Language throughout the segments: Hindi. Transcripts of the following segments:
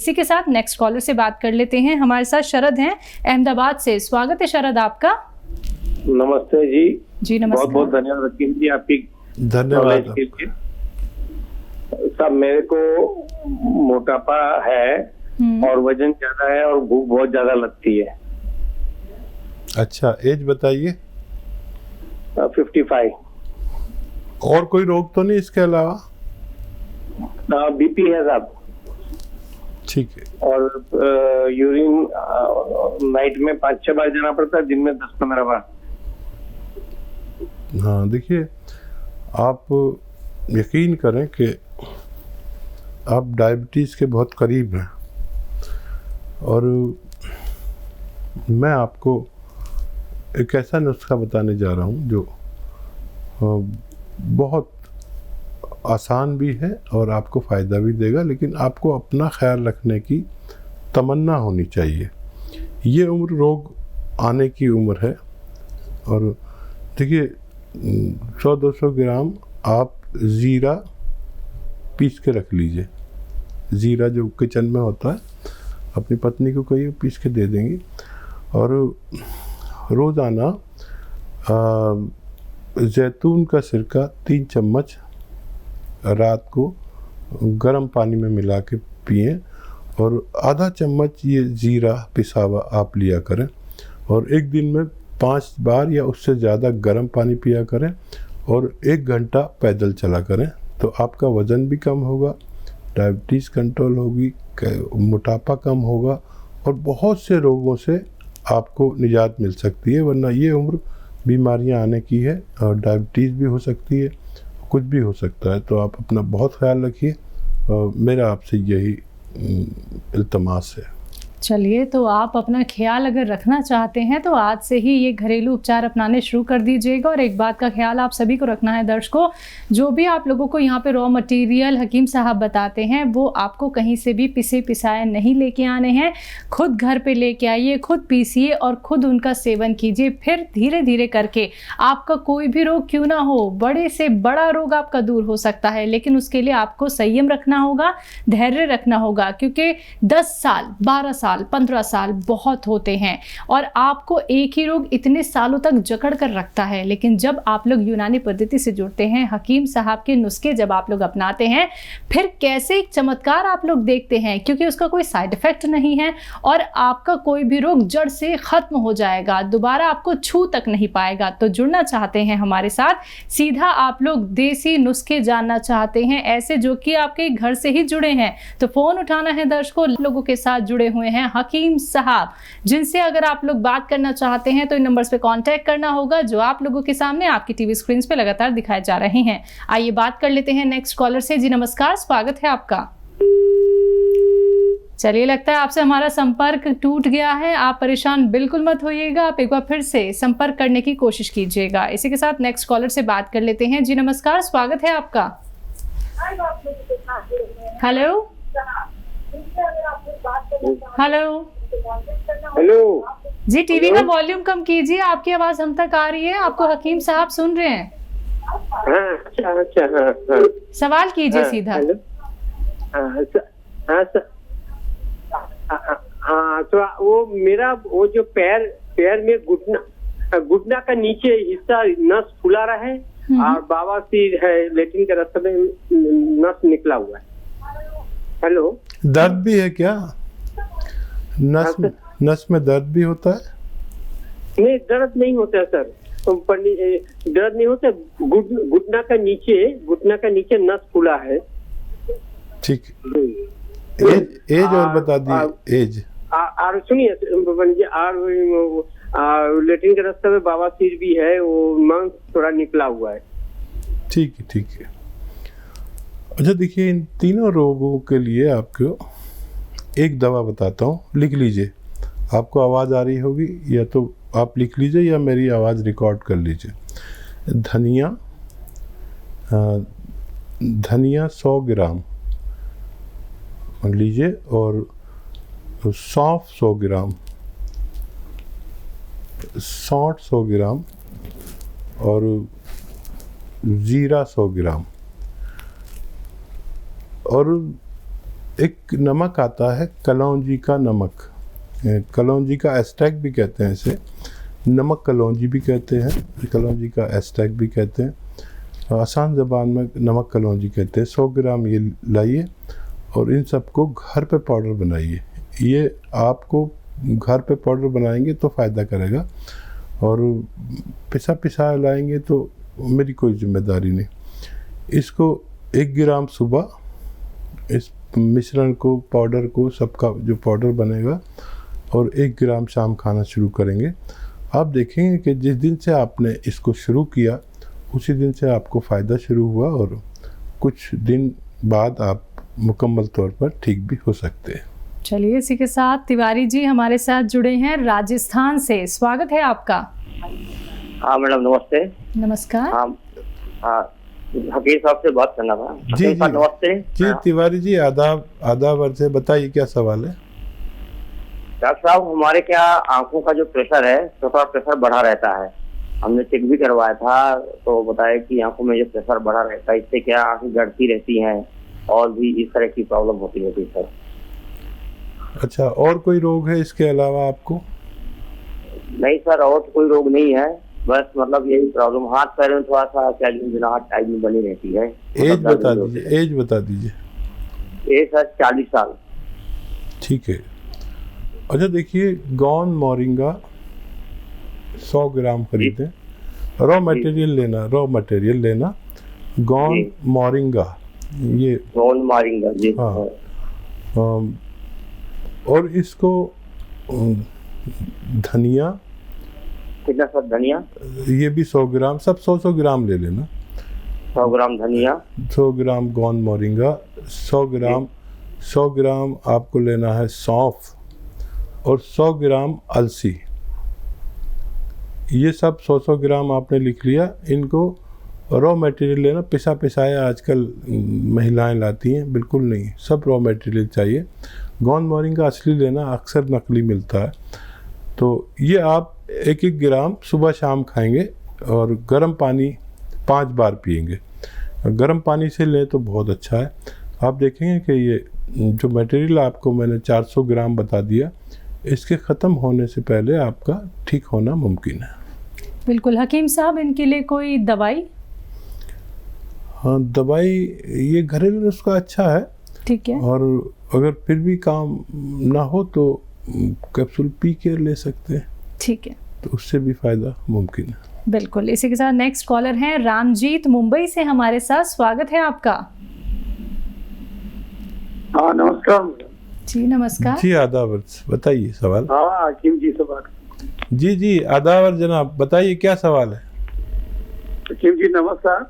इसी के साथ नेक्स्ट कॉलर से बात कर लेते हैं। हमारे साथ शरद हैं अहमदाबाद से। स्वागत है शरद आपका। नमस्ते जी। जी नमस्ते। बहुत बहुत धन्यवाद रकीम जी आपकी। धन्यवाद। सब मेरे को मोटापा है और वजन ज्यादा है और भूख बहुत ज्यादा लगती है। अच्छा, एज बताइए। 55। और कोई रोग तो नहीं इसके अलावा? बीपी है साहब। ठीक है। और यूरिन नाइट में 5-6 बार जाना पड़ता है, दिन में 10-15 बार। हाँ, देखिए, आप यकीन करें कि आप डायबिटीज़ के बहुत करीब हैं और मैं आपको एक ऐसा नुस्खा बताने जा रहा हूँ जो बहुत आसान भी है और आपको फ़ायदा भी देगा, लेकिन आपको अपना ख्याल रखने की तमन्ना होनी चाहिए। ये उम्र रोग आने की उम्र है और देखिए 100-200 ग्राम आप ज़ीरा पीस के रख लीजिए। ज़ीरा जो किचन में होता है, अपनी पत्नी को कहिए पीस के दे देंगी। और रोज़ाना जैतून का सिरका 3 चम्मच रात को गर्म पानी में मिला के पिएं और आधा चम्मच ये ज़ीरा पिसा हुआ आप लिया करें और एक दिन में 5 बार या उससे ज़्यादा गर्म पानी पिया करें और 1 घंटा पैदल चला करें। तो आपका वज़न भी कम होगा, डायबिटीज़ कंट्रोल होगी, मोटापा कम होगा और बहुत से रोगों से आपको निजात मिल सकती है। वरना ये उम्र बीमारियां आने की है और डायबिटीज़ भी हो सकती है, कुछ भी हो सकता है। तो आप अपना बहुत ख्याल रखिए और मेरा आपसे यही इल्तमास है। चलिए, तो आप अपना ख्याल अगर रखना चाहते हैं तो आज से ही ये घरेलू उपचार अपनाने शुरू कर दीजिएगा। और एक बात का ख्याल आप सभी को रखना है दर्शकों, जो भी आप लोगों को यहाँ पे रॉ मटेरियल हकीम साहब बताते हैं वो आपको कहीं से भी पिसे पिसाए नहीं लेके आने हैं। खुद घर पे लेके आइए, खुद पीसिए और खुद उनका सेवन कीजिए। फिर धीरे धीरे करके आपका कोई भी रोग क्यों ना हो, बड़े से बड़ा रोग आपका दूर हो सकता है, लेकिन उसके लिए आपको संयम रखना होगा, धैर्य रखना होगा। क्योंकि 10 साल, 12 साल, 15 साल बहुत होते हैं और आपको एक ही रोग इतने सालों तक जकड़ कर रखता है। लेकिन जब आप लोग यूनानी पद्धति से जुड़ते हैं, हकीम साहब के नुस्खे जब आप लोग अपनाते हैं, फिर कैसे एक चमत्कार आप लोग देखते हैं, क्योंकि उसका कोई साइड इफेक्ट नहीं है और आपका कोई भी रोग जड़ से खत्म हो जाएगा, दोबारा आपको छू तक नहीं पाएगा। तो जुड़ना चाहते हैं हमारे साथ, सीधा आप लोग देसी नुस्खे जानना चाहते हैं, ऐसे जो कि आपके घर से ही जुड़े हैं, तो फोन उठाना है दर्शकों। लोगों के साथ जुड़े हुए हैं हकीम साहब, जिनसे अगर आप लोग बात करना चाहते हैं तो इन नंबर्स पे कांटेक्ट करना होगा जो आप लोगों के सामने आपकी टीवी स्क्रीन पे लगातार दिखाए जा रहे हैं। आइए बात कर लेते हैं नेक्स्ट कॉलर से। जी नमस्कार, स्वागत है आपका। चलिए, लगता है आपसे हमारा संपर्क टूट गया है। आप परेशान बिल्कुल मत होइएगा, आप एक बार फिर से संपर्क करने की कोशिश कीजिएगा। इसी के साथ नेक्स्ट कॉलर से बात कर लेते हैं। जी नमस्कार, स्वागत है आपका। हेलो हेलो हेलो जी, टीवी का वॉल्यूम कम कीजिए, आपकी आवाज हम तक आ रही है, आपको हकीम साहब सुन रहे हैं। अच्छा। सवाल कीजिए सीधा। हाँ, तो वो मेरा वो जो पैर में घुटना का नीचे हिस्सा नस फुला रहा है और बवासीर है, लेट्रिन के रास्ते में नस निकला हुआ है। हेलो, दर्द भी है क्या? नस में दर्द भी होता है? नहीं, दर्द नहीं होता है सर, दर्द नहीं होता। घुटना का नीचे नस फूला है। ठीक। एज और बता दिए। एज और सुनिए, लेट्रिन के रास्ते में बवासीर भी है, वो मांस थोड़ा निकला हुआ है। ठीक है, ठीक है। अच्छा, देखिए, इन तीनों रोगों के लिए आपको एक दवा बताता हूँ, लिख लीजिए। आपको आवाज़ आ रही होगी, या तो आप लिख लीजिए या मेरी आवाज़ रिकॉर्ड कर लीजिए। धनिया 100 ग्राम लीजिए और सौंफ 100 ग्राम, सौंठ 100 ग्राम और ज़ीरा 100 ग्राम और एक नमक आता है कलौंजी का नमक, कलौंजी का एस्ट्रैक्ट भी कहते हैं इसे, नमक कलौंजी भी कहते हैं, कलौंजी का एस्ट्रैक्ट भी कहते हैं, आसान ज़बान में नमक कलौंजी कहते हैं। 100 ग्राम ये लाइए और इन सबको घर पे पाउडर बनाइए। ये आपको घर पे पाउडर बनाएंगे तो फ़ायदा करेगा, और पिसा लाएंगे तो मेरी कोई जिम्मेदारी नहीं। इसको 1 ग्राम सुबह इस मिश्रण को, पाउडर को, सबका जो पाउडर बनेगा, और 1 ग्राम शाम खाना शुरू करेंगे। आप देखेंगे कि जिस दिन से आपने इसको शुरू किया उसी दिन से आपको फ़ायदा शुरू हुआ, और कुछ दिन बाद आप मुकम्मल तौर पर ठीक भी हो सकते हैं। चलिए, इसी के साथ तिवारी जी हमारे साथ जुड़े हैं राजस्थान से। स्वागत है आपका। हाँ मैडम, नमस्ते। नमस्कार। हाँ, हकीम साहब से बात करना था। जी नमस्ते जी, तिवारी जी आदाब अर्ज है, बताइए क्या सवाल है। डॉक्टर साहब, हमारे क्या आंखों का जो प्रेशर है तो थोड़ा प्रेशर बढ़ा रहता है। हमने चेक भी करवाया था तो बताया कि आंखों में जो प्रेशर बढ़ा रहता है इससे क्या आंखें गड़ती रहती हैं और भी इस तरह की प्रॉब्लम होती रहती है सर। अच्छा, और कोई रोग है इसके अलावा आपको? नहीं सर, और तो कोई रोग नहीं है, बस मतलब यही प्रॉब्लम, हाथ पैर में थोड़ा सा क्या झंझनाहट टाइप में बनी रहती है। एज बता दीजिए, एज बता दीजिए। ये सर 40 साल। ठीक है। अच्छा देखिए, गौन मोरिंगा 100 ग्राम खरीदें। रॉ मटेरियल लेना, गौन मोरिंगा, ये गौन मोरिंगा जी। हाँ। और इसको धनिया कितना सर? धनिया ये भी 100 ग्राम, सब 100 ग्राम ले लेना। 100 ग्राम धनिया, 100 ग्राम गौन मोरिंगा, 100 ग्राम आपको लेना है सौंफ, और 100 ग्राम अलसी। ये सब 100 ग्राम आपने लिख लिया। इनको रॉ मटेरियल लेना, पिसाया आजकल महिलाएं लाती हैं, बिल्कुल नहीं, सब रॉ मटेरियल चाहिए। गौन मोरिंगा असली लेना, अक्सर नकली मिलता है। तो ये आप 1 ग्राम सुबह शाम खाएंगे, और गर्म पानी 5 बार पिएंगे। गर्म पानी से लें तो बहुत अच्छा है। आप देखेंगे कि ये जो मटेरियल आपको मैंने 400 ग्राम बता दिया, इसके ख़त्म होने से पहले आपका ठीक होना मुमकिन है। बिल्कुल। हकीम साहब, इनके लिए कोई दवाई? हाँ, दवाई ये घरेलू नुस्खा अच्छा है। ठीक है। और अगर फिर भी काम ना हो तो कैप्सूल पी के ले सकते हैं। ठीक है, तो उससे भी फ़ायदा मुमकिन है। बिल्कुल। इसी के साथ नेक्स्ट कॉलर हैं रामजीत, मुंबई से हमारे साथ। स्वागत है आपका। हाँ नमस्कार जी। नमस्कार जी, आदाब, बताइए सवाल। हाँ, हकीम जी से बात। जी आदाब जनाब, बताइए क्या सवाल है। हकीम जी नमस्कार।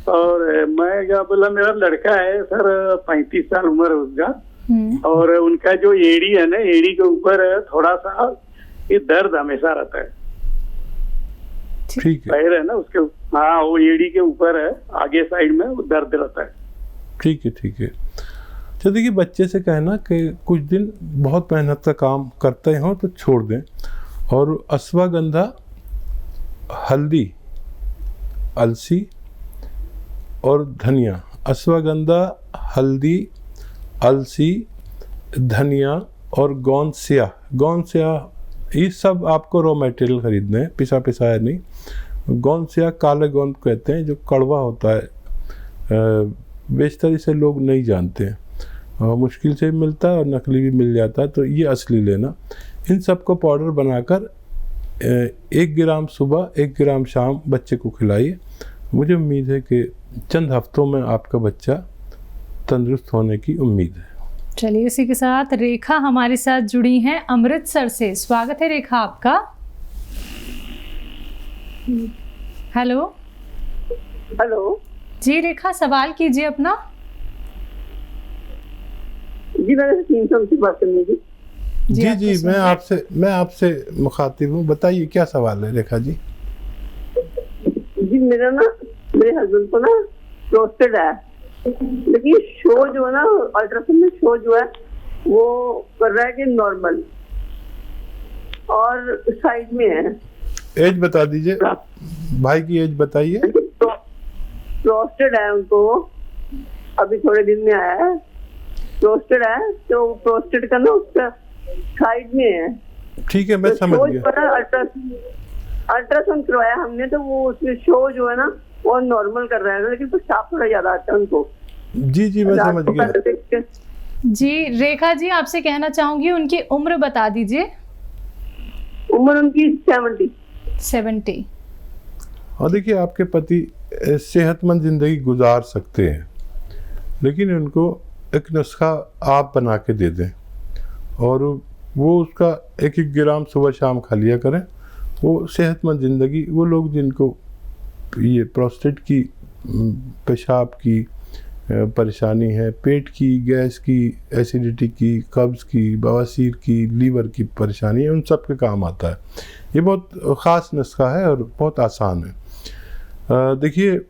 और मैं क्या बोला, मेरा लड़का है सर, 35 साल उम्र है उसका, और उनका जो एड़ी है ना, एड़ी के ऊपर थोड़ा सा ये दर्द हमेशा रहता है। ठीक है। पैर है ना उसके, हाँ वो एड़ी के ऊपर है, आगे साइड में वो दर्द रहता है। ठीक है। तो देखिए, बच्चे से कहना कि कुछ दिन बहुत मेहनत का काम करते हो तो छोड़ दें, और अश्वगंधा, हल्दी, अलसी और धनिया, अश्वगंधा, हल्दी, अलसी, धनिया और गोंद स्याह, ये सब आपको रॉ मटेरियल खरीदने हैं, पिसाया नहीं। गोंद स्याह काले गोंद कहते हैं, जो कड़वा होता है, बेशतर इसे लोग नहीं जानते हैं, मुश्किल से मिलता है और नकली भी मिल जाता है, तो ये असली लेना। इन सब को पाउडर बनाकर 1 ग्राम सुबह 1 ग्राम शाम बच्चे को खिलाइए। मुझे उम्मीद है कि चंद हफ्तों में आपका बच्चा तंदुरुस्त होने की उम्मीद है। चलिए, इसी के साथ रेखा हमारे साथ जुड़ी हैं अमृतसर से। स्वागत है रेखा आपका। हेलो जी रेखा, सवाल कीजिए अपना। जी मैंने 300 से बात करनी थी। जी मैं आपसे मुखातिब हूँ, बताइए क्या सवाल है रेखा जी। जी मेरे हस्बैंड को ना प्रोस्टेट है, लेकिन शो जो है ना, अल्ट्रासाउंड में शो जो है वो कर रहा है कि नॉर्मल, और साइड में है। एज बता दीजिए, भाई की एज बताइए। प्रोस्टेट है उनको, अभी थोड़े दिन में आया है, प्रोस्टेट है, तो प्रोस्टेट का ना उसका साइड में है। ठीक है, मैं समझ गया। अल्ट्रासाउंड करवाया हमने, तो वो उसमें शो जो है ना वो नॉर्मल कर रहा है, लेकिन पेशाब थोड़ा ज्यादा आता है उनको। जी मैं समझ गया। जी रेखा जी, आपसे कहना चाहूंगी उनकी उम्र बता दीजिए। उम्र उनकी 70। और देखिए, आपके पति सेहतमंद जिंदगी गुजार सकते हैं, लेकिन उनको एक नुस्खा आप बना के दे दें और वो उसका 1-1 ग्राम सुबह शाम खा लिया करें। वो सेहतमंद ज़िंदगी, वो लोग जिनको ये प्रोस्टेट की, पेशाब की परेशानी है, पेट की, गैस की, एसिडिटी की, कब्ज़ की, बवासीर की, लीवर की परेशानी है, उन सब के काम आता है। ये बहुत ख़ास नुस्खा है और बहुत आसान है। देखिए,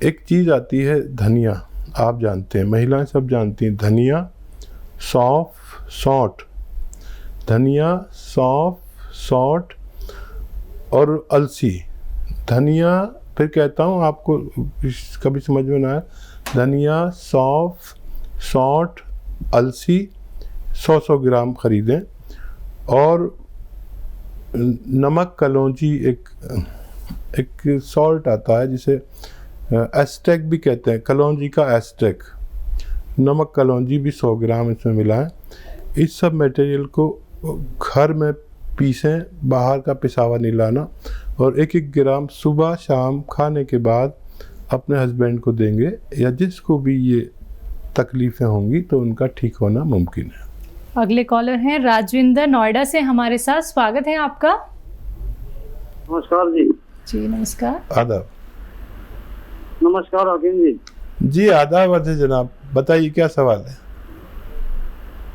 एक चीज़ आती है धनिया, आप जानते हैं, महिलाएं सब जानती हैं, धनिया, सौंफ, सौंठ, धनिया, सौंफ, सौंठ और अलसी। धनिया, फिर कहता हूँ आपको कभी समझ में ना आए, धनिया, सौंफ, सौंठ, अलसी 100-100 ग्राम खरीदें। और नमक कलौंजी, एक सॉल्ट आता है जिसे एस्टेक भी कहते हैं, कलौंजी का एस्टेक, नमक कलौंजी भी 100 ग्राम इसमें मिलाएं। इस सब मटेरियल को घर में पीसें, बाहर का पिसावा नहीं लाना, और 1-1 ग्राम सुबह शाम खाने के बाद अपने हस्बैंड को देंगे, या जिसको भी ये तकलीफ़ें होंगी तो उनका ठीक होना मुमकिन है। अगले कॉलर हैं राजविंदर, नोएडा से हमारे साथ। स्वागत है आपका। नमस्कार जी। जी नमस्कार। आदाब। नमस्कार हकीम जी। जी आदाब है जनाब, बताइए क्या सवाल है।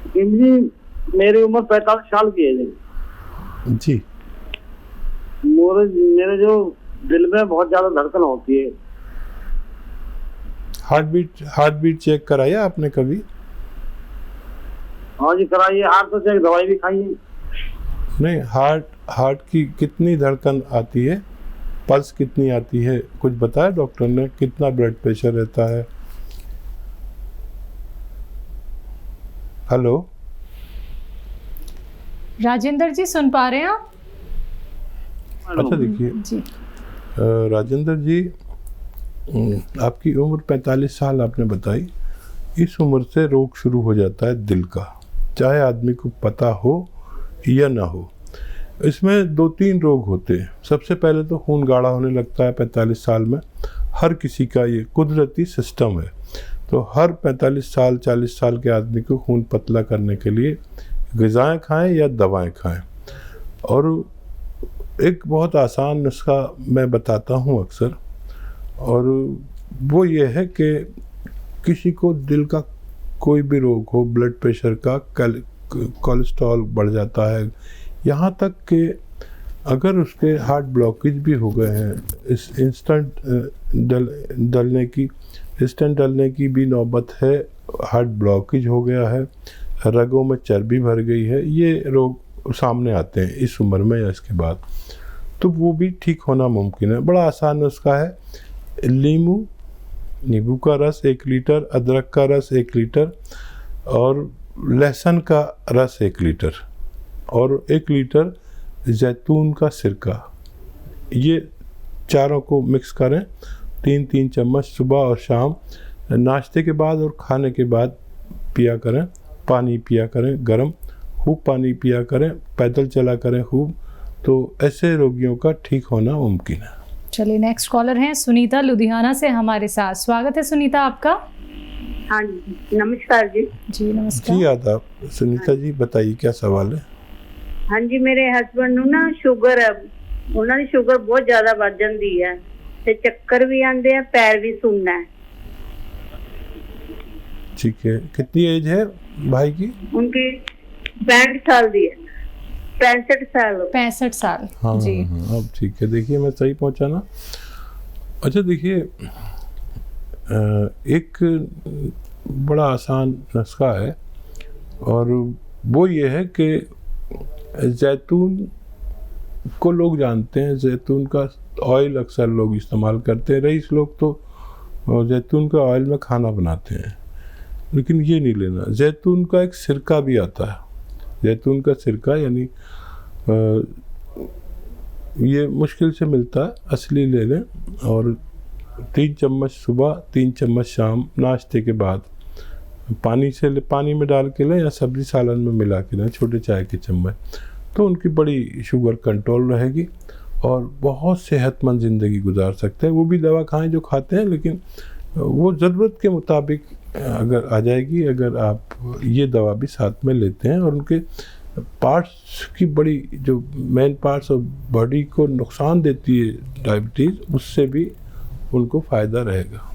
हकीम जी, मेरी उम्र 45 साल की है जी। मेरे जो दिल में बहुत ज्यादा धड़कन होती है। हार्ट बीट चेक कराया आपने कभी? हाँ जी कराइए, हार्ट तो चेक, दवाई भी खाई है। नहीं, हार्ट की कितनी धड़कन आती है, पल्स कितनी आती है, कुछ बताया डॉक्टर ने? कितना ब्लड प्रेशर रहता है? हेलो राजेंद्र जी, सुन पा रहे हैं आप? अच्छा देखिए राजेंद्र जी, आपकी उम्र 45 साल आपने बताई। इस उम्र से रोग शुरू हो जाता है दिल का, चाहे आदमी को पता हो या ना हो। इसमें 2-3 रोग होते हैं। सबसे पहले तो खून गाढ़ा होने लगता है 45 साल में। हर किसी का ये कुदरती सिस्टम है। तो हर 45 साल 40 साल के आदमी को खून पतला करने के लिए ग़िज़ाएँ खाएं या दवाएं खाएं। और एक बहुत आसान नुस्खा मैं बताता हूँ अक्सर, और वो ये है कि किसी को दिल का कोई भी रोग हो, ब्लड प्रेशर का, कोलेस्ट्रॉल बढ़ जाता है, यहाँ तक कि अगर उसके हार्ट ब्लॉकेज भी हो गए हैं, इस स्टेंट डलने की भी नौबत है, हार्ट ब्लॉकेज हो गया है, रगों में चर्बी भर गई है, ये रोग सामने आते हैं इस उम्र में या इसके बाद, तो वो भी ठीक होना मुमकिन है। बड़ा आसान नुस्खा है। नींबू का रस 1 लीटर, अदरक का रस 1 लीटर और लहसुन का रस 1 लीटर और 1 लीटर जैतून का सिरका, ये चारों को मिक्स करें। 3-3 चम्मच सुबह और शाम, नाश्ते के बाद और खाने के बाद पिया करें। पानी पिया करें गर्म, खूब पानी पिया करें, पैदल चला करें खूब, तो ऐसे रोगियों का ठीक होना मुमकिन है। चलिए नेक्स्ट कॉलर हैं सुनीता, लुधियाना से हमारे साथ। स्वागत है सुनीता आपका। हाँ जी नमस्कार जी। जी नमस्कार। जी आदाब। सुनीता जी बताइए क्या सवाल है। हाँ जी, मेरे हस्बैंड ਨੂੰ ਨਾ ਸ਼ੂਗਰ ਹੈ, ਉਹਨਾਂ ਦੀ ਸ਼ੂਗਰ ਬਹੁਤ ਜ਼ਿਆਦਾ ਵੱਧ ਜਾਂਦੀ ਹੈ ਤੇ ਚੱਕਰ ਵੀ ਆਉਂਦੇ ਆ, ਪੈਰ ਵੀ ਸੁੰਨਾ ਹੈ। ठीक है, कितनी एज है भाई की? उनकी 65 साल दी है। 65 साल। हाँ जी हाँ, अब ठीक है। देखिए मैं सही पहुंचा ना? अच्छा देखिए, एक बड़ा आसान नुस्खा है और वो ये है कि जैतून को लोग जानते हैं, जैतून का ऑयल अक्सर लोग इस्तेमाल करते हैं। रईस लोग तो जैतून का ऑयल में खाना बनाते हैं, लेकिन ये नहीं लेना। जैतून का एक सिरका भी आता है, जैतून का सिरका, यानी ये मुश्किल से मिलता है, असली ले लें। और 3 चम्मच सुबह, 3 चम्मच शाम नाश्ते के बाद पानी में डाल के लें या सब्जी सालन में मिला के लें, छोटे चाय के चम्मच। तो उनकी बड़ी शुगर कंट्रोल रहेगी और बहुत सेहतमंद ज़िंदगी गुजार सकते हैं। वो भी दवा खाएं जो खाते हैं, लेकिन वो ज़रूरत के मुताबिक अगर आ जाएगी, अगर आप ये दवा भी साथ में लेते हैं। और उनके पार्ट्स की बड़ी जो मेन पार्ट्स ऑफ बॉडी को नुकसान देती है डायबिटीज़, उससे भी उनको फ़ायदा रहेगा।